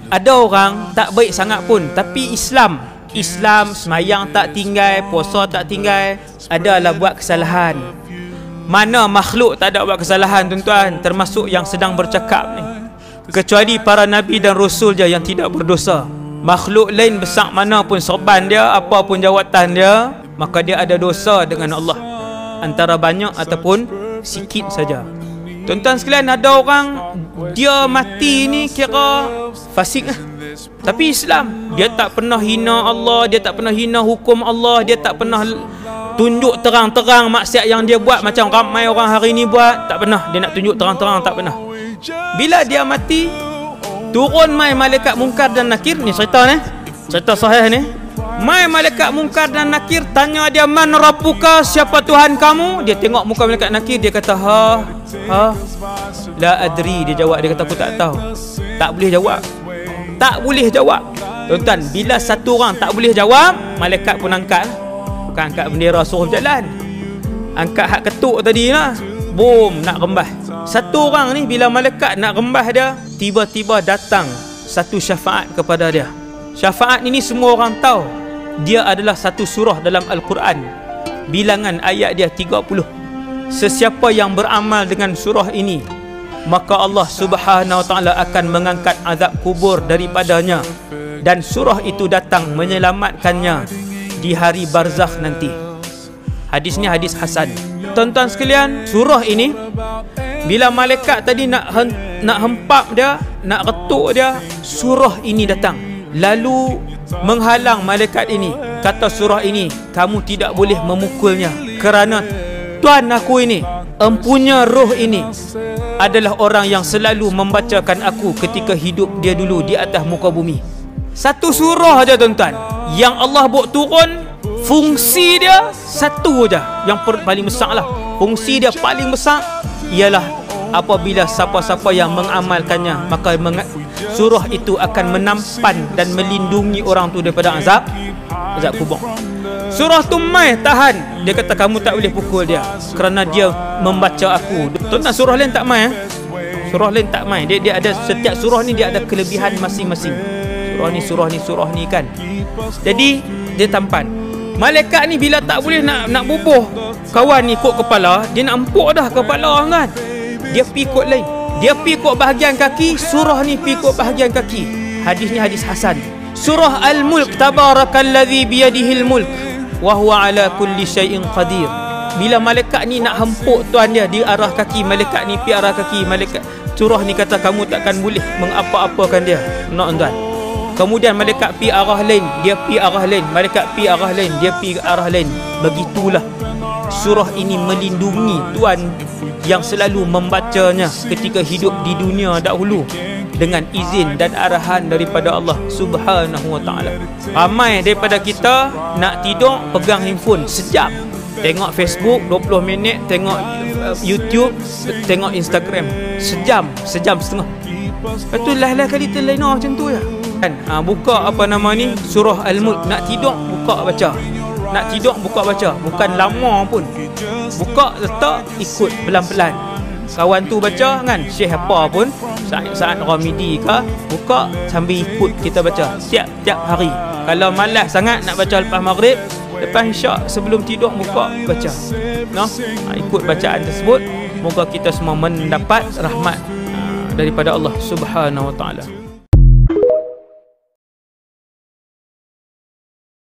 Ada orang tak baik sangat pun, tapi Islam semayang tak tinggal, puasa tak tinggal, adalah buat kesalahan. Mana makhluk tak ada buat kesalahan, tuan-tuan, termasuk yang sedang bercakap ni. Kecuali para nabi dan rasul je yang tidak berdosa. Makhluk lain besar mana pun sorban dia, apa pun jawatan dia, maka dia ada dosa dengan Allah, antara banyak ataupun sikit saja. Tuan-tuan sekalian, ada orang dia mati ni kira fasik lah, tapi Islam. Dia tak pernah hina Allah, dia tak pernah hina hukum Allah, dia tak pernah tunjuk terang-terang maksiat yang dia buat macam ramai orang hari ni buat. Tak pernah dia nak tunjuk terang-terang, tak pernah. Bila dia mati, turun mai malaikat mungkar dan nakir. Ni cerita ni, cerita sahih ni. Mai malaikat mungkar dan nakir tanya dia, man rabbuka, siapa Tuhan kamu? Dia tengok muka malaikat nakir, dia kata la adri. Dia jawab, dia kata aku tak tahu. Tak boleh jawab, tak boleh jawab. Tuan-tuan, bila satu orang tak boleh jawab, malaikat pun angkat. Bukan angkat bendera suruh berjalan, angkat hak ketuk tadi lah. Boom, nak rembah. Satu orang ni bila malaikat nak rembah dia, tiba-tiba datang satu syafaat kepada dia. Syafaat ini semua orang tahu, dia adalah satu surah dalam Al-Quran. Bilangan ayat dia 30. Sesiapa yang beramal dengan surah ini, maka Allah Subhanahu Wa Taala akan mengangkat azab kubur daripadanya, dan surah itu datang menyelamatkannya di hari barzakh nanti. Hadis ni hadis hasan. Tuan-tuan sekalian, surah ini bila malaikat tadi nak hempap dia, nak ketuk dia, surah ini datang lalu menghalang malaikat ini. Kata surah ini, kamu tidak boleh memukulnya, kerana Tuan aku ini, empunya roh ini adalah orang yang selalu membacakan aku ketika hidup dia dulu di atas muka bumi. Satu surah aja tuan-tuan yang Allah buat turun, fungsi dia satu aja yang paling besar lah. Fungsi dia paling besar ialah apabila siapa-siapa yang mengamalkannya, maka surah itu akan menampan dan melindungi orang tu daripada azab kubur. Surah tu mai tahan, dia kata kamu tak boleh pukul dia kerana dia membaca aku. Tuan-tuan, surah lain tak mai. Surah lain tak mai. Dia ada, setiap surah ni dia ada kelebihan masing-masing. Surah ni kan. Jadi dia tampan. Malaikat ni bila tak boleh nak bubuh kawan ni ikut kepala, dia nak empuk dah kepala kan. Dia pi ikut lain. Dia pi ikut bahagian kaki, surah ni pi ikut bahagian kaki. Hadis ni hadis hasan. Surah Al-Mulk, tabarakalladzi biyadihil mulk wa huwa ala kulli syai'in qadir. Bila malaikat ni nak hempuk tuan dia di arah kaki, malaikat ni pi arah kaki, malaikat surah ni kata kamu takkan boleh mengapa-apakan dia. Tuan. Kemudian malaikat pi arah lain, dia pi arah lain, malaikat pi arah lain, dia pi arah lain. Begitulah surah ini melindungi tuan yang selalu membacanya ketika hidup di dunia dahulu dengan izin dan arahan daripada Allah Subhanahu Wa Taala. Ramai daripada kita nak tidur pegang handphone sejam, tengok Facebook 20 minit, tengok YouTube, tengok Instagram sejam setengah. Lepas tu lah kali terlena macam tu ya kan. Buka apa nama ni, surah Al-Mulk, nak tidur buka baca, nak tidur buka baca, bukan lama pun, buka letak ikut pelan-pelan. Kawan tu baca kan, syekh apa pun, Sa'ad Ramidi ke, buka sambil ikut kita baca tiap-tiap hari. Kalau malas sangat nak baca lepas maghrib, lepas isyak, sebelum tidur buka baca, ikut bacaan tersebut. Moga kita semua mendapat rahmat daripada Allah Subhanahu Wa Taala.